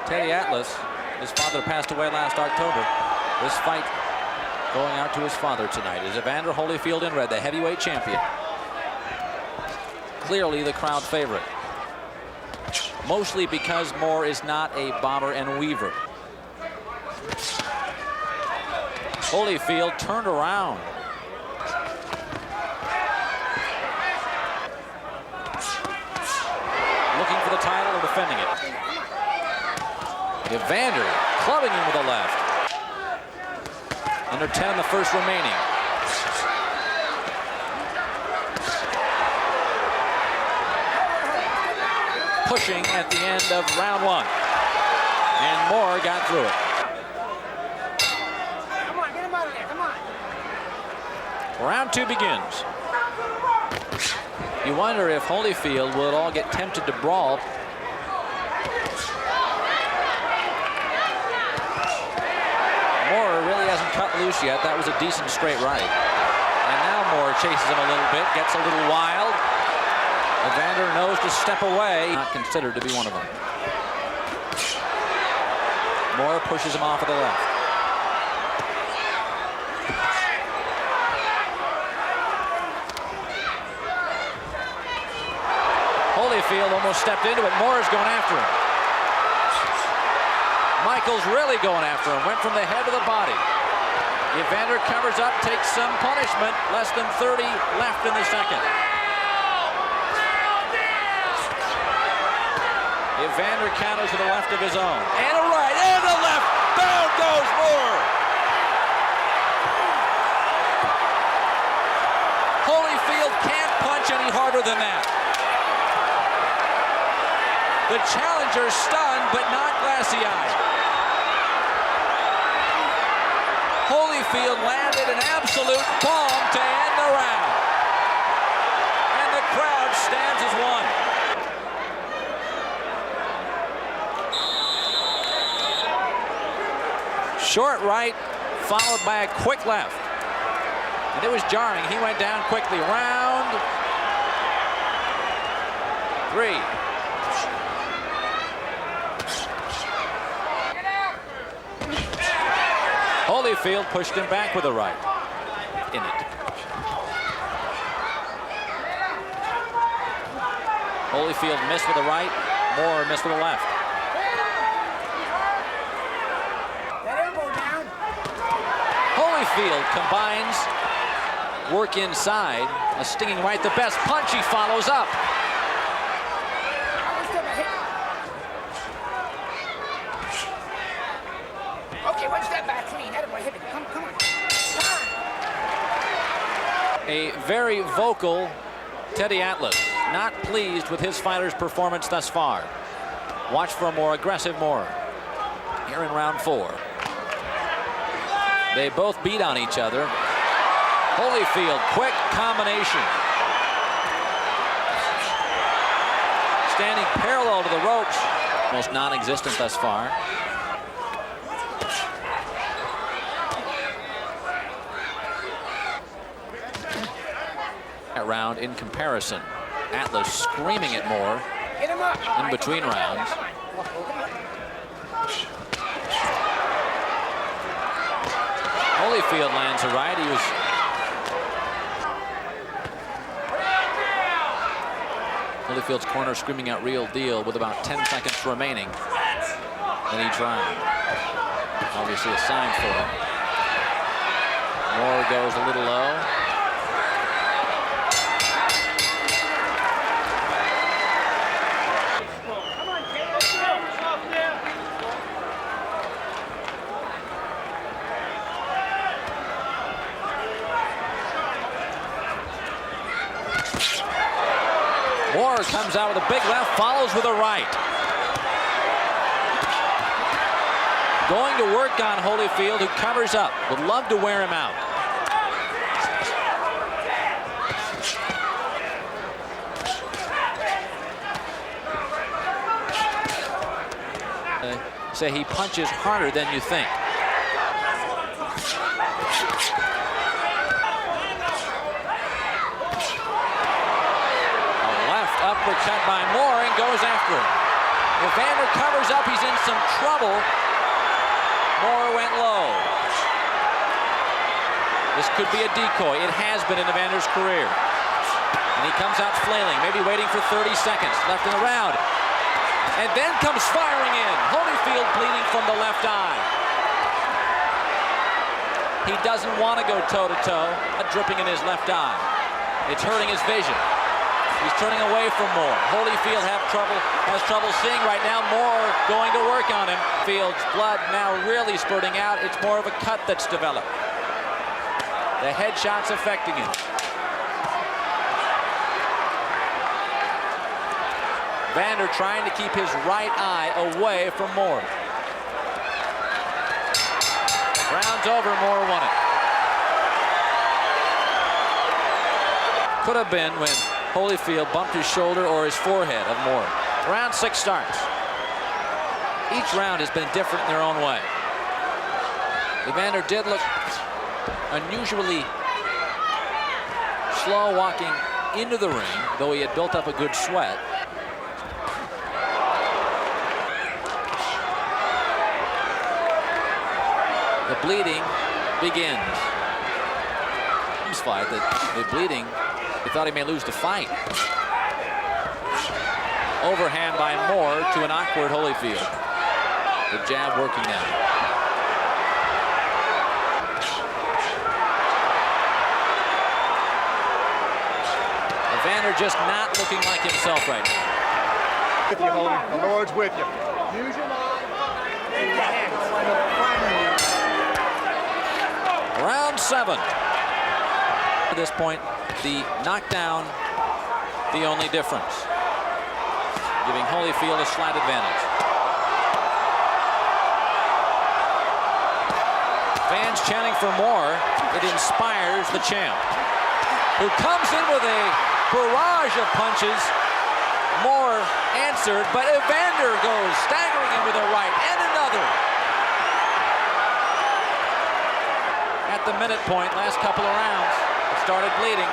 Teddy Atlas, his father passed away last October. This fight going out to his father tonight is Evander Holyfield in red, the heavyweight champion. Clearly the crowd favorite. Mostly because Moore is not a bomber and weaver. Holyfield turned around. Looking for the title or defending it. Evander clubbing him with a left. Under 10 in the first remaining. Pushing at the end of round one. And Moore got through it. Come on, get him out of there, come on. Round two begins. You wonder if Holyfield will all get tempted to brawl. Moore really hasn't cut loose yet. That was a decent straight right. And now Moore chases him a little bit, gets a little wild. Evander knows to step away. Not considered to be one of them. Moore pushes him off of the left. Holyfield almost stepped into it. Moore is going after him. Michael's really going after him. Went from the head to the body. Evander covers up, takes some punishment. Less than 30 left in the second. Evander counters to the left of his own. And a right, and a left. Down goes Moore. Holyfield can't punch any harder than that. The challenger stunned, but not glassy-eyed. Holyfield landed an absolute bomb to end the round. And the crowd stands as one. Short right, followed by a quick left. And it was jarring. He went down quickly. Round three. Holyfield pushed him back with a right. In it. Holyfield missed with a right. Moore missed with a left. Holyfield combines work inside, a stinging right, the best punch. He follows up. Okay, one step back, clean. Attaboy, hit it. Come on. A very vocal Teddy Atlas, not pleased with his fighter's performance thus far. Watch for a more aggressive Moore here in round four. They both beat on each other. Holyfield, quick combination. Standing parallel to the ropes, almost non-existent thus far. That round in comparison. Atlas screaming at Moore in between rounds. Holyfield lands a right. He was Holyfield's corner screaming out real deal with about 10 seconds remaining in each round. Obviously a sign for him. Moore goes a little low. Moore comes out with a big left, follows with a right. Going to work on Holyfield, who covers up. Would love to wear him out. Say he punches harder than you think. Uppercut by Moore and goes after him. Evander covers up. He's in some trouble. Moore went low. This could be a decoy. It has been in Evander's career. And he comes out flailing, maybe waiting for 30 seconds left in the round. And then comes firing in. Holyfield bleeding from the left eye. He doesn't want to go toe-to-toe, dripping in his left eye. It's hurting his vision. He's turning away from Moore. Holyfield has trouble seeing right now. Moore going to work on him. Field's blood now really spurting out. It's more of a cut that's developed. The headshot's affecting him. Evander trying to keep his right eye away from Moore. Round's over, Moore won it. Could have been when Holyfield bumped his shoulder or his forehead of Moore. Round 6 starts. Each round has been different in their own way. Evander did look unusually slow walking into the ring, though he had built up a good sweat. The bleeding begins. This fight, the bleeding, he thought he may lose the fight. Overhand by Moore to an awkward Holyfield. The jab working now. Evander just not looking like himself right now. With you, Holy. The Lord's with you. Use your mind. Round 7. At this point, the knockdown, the only difference, giving Holyfield a slight advantage. Fans chanting for more. It inspires the champ, who comes in with a barrage of punches. Moore answered, but Evander goes staggering in with a right and another. At the minute point, last couple of rounds, it started bleeding.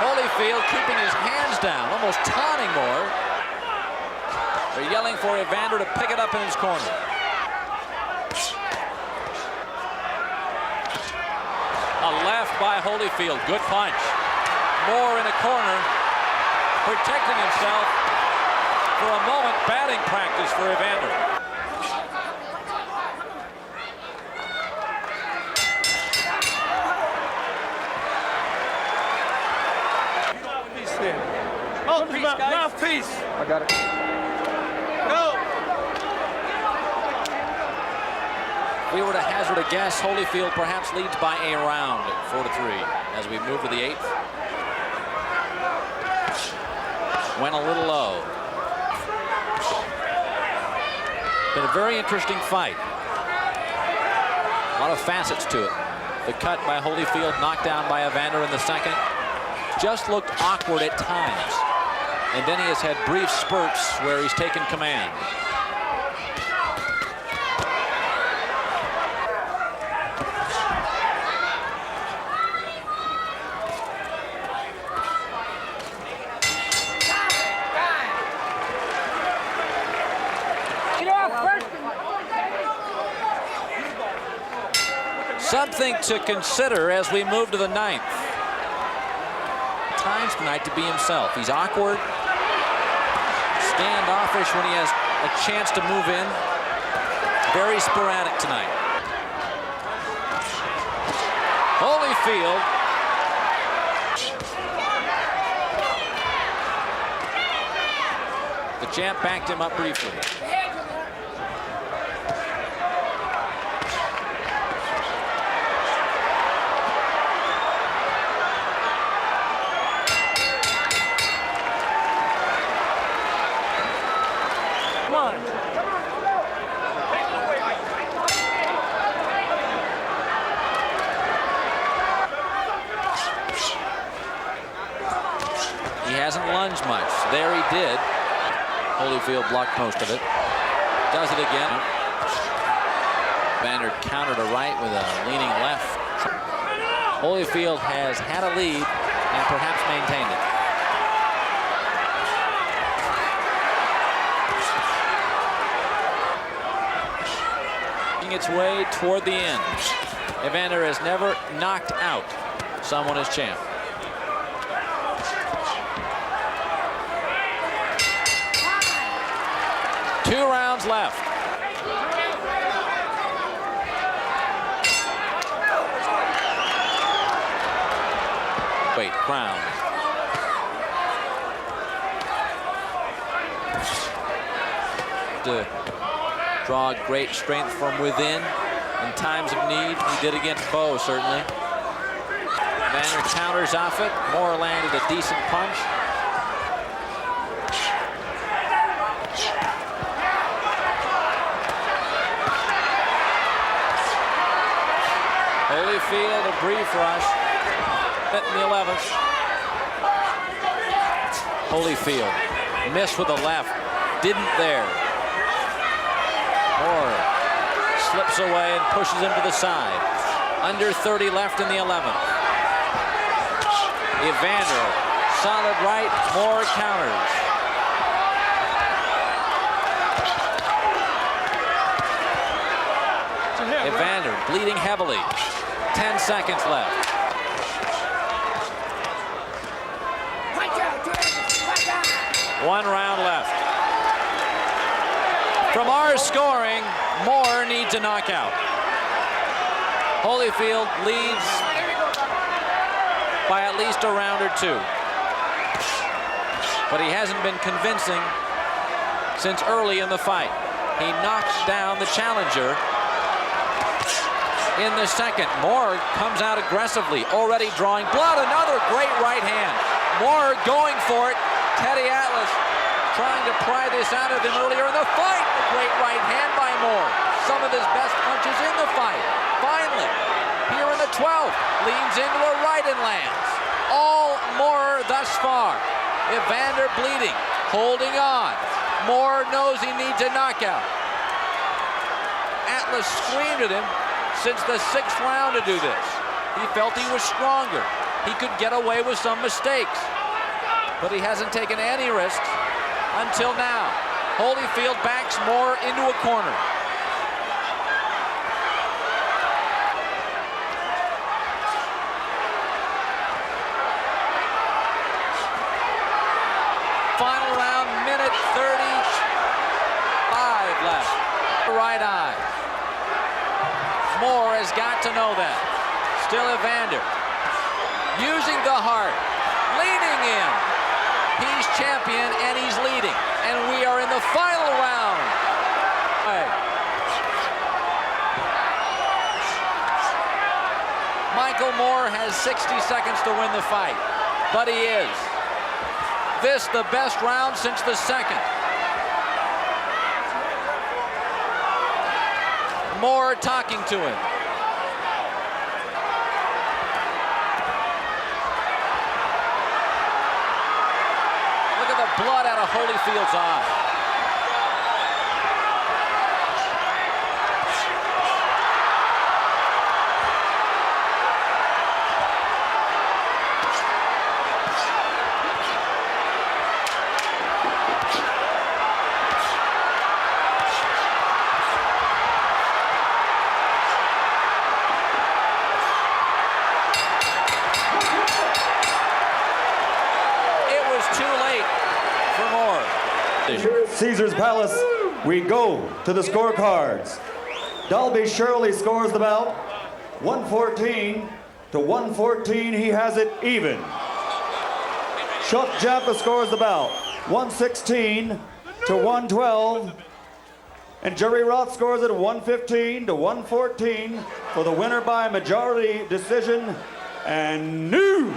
Holyfield keeping his hands down, almost taunting Moore. They're yelling for Evander to pick it up in his corner. A left by Holyfield, good punch. Moore in a corner, protecting himself. For a moment, batting practice for Evander. Mouthpiece. I got it. Go. If we were to hazard a guess, Holyfield perhaps leads by a round, 4-3, as we move to the 8th. Went a little low. Been a very interesting fight. A lot of facets to it. The cut by Holyfield, knocked down by Evander in the second. Just looked awkward at times. And then he has had brief spurts where he's taken command. Something to consider as we move to the 9th. Times tonight to be himself. He's awkward, standoffish when he has a chance to move in. Very sporadic tonight. Holyfield. The champ backed him up briefly. He hasn't lunged much. There he did. Holyfield blocked most of it. Does it again. Evander countered a right with a leaning left. Holyfield has had a lead and perhaps maintained it. working its way toward the end. Evander has never knocked out someone as champ. Two rounds left. Wait, crown. To draw great strength from within in times of need. He did against Bo, certainly. Evander counters off it. Moore landed a decent punch. Holyfield, a brief rush. In the 11th. Holyfield missed with the left. Didn't there. Moore slips away and pushes him to the side. Under 30 left in the 11th. Evander, solid right. Moore counters. Evander bleeding heavily. 10 seconds left. One round left. From our scoring, Moore needs a knockout. Holyfield leads by at least a round or two. But he hasn't been convincing since early in the fight. He knocked down the challenger in the second. Moore comes out aggressively, already drawing blood. Another great right hand. Moore going for it. Teddy Atlas trying to pry this out of him earlier in the fight. A great right hand by Moore. Some of his best punches in the fight. Finally, here in the 12th, leans into a right and lands. All Moore thus far. Evander bleeding, holding on. Moore knows he needs a knockout. Atlas screamed at him since the 6th round to do this. He felt he was stronger. He could get away with some mistakes. But he hasn't taken any risks until now. Holyfield backs Moore into a corner. Final round, minute 35 left. Right eye. Moore has got to know that. Still Evander. Using the heart. Leaning in. He's champion and he's leading. And we are in the final round. Michael Moore has 60 seconds to win the fight. But he is. This the best round since the second. Moore talking to him. Blood out of Holyfield's eye. Caesar's Palace, we go to the scorecards. Dalby Shirley scores the bout 114 to 114. He has it even. Chuck Jaffa scores the bout 116 to 112. And Jerry Roth scores it 115 to 114 for the winner by majority decision and new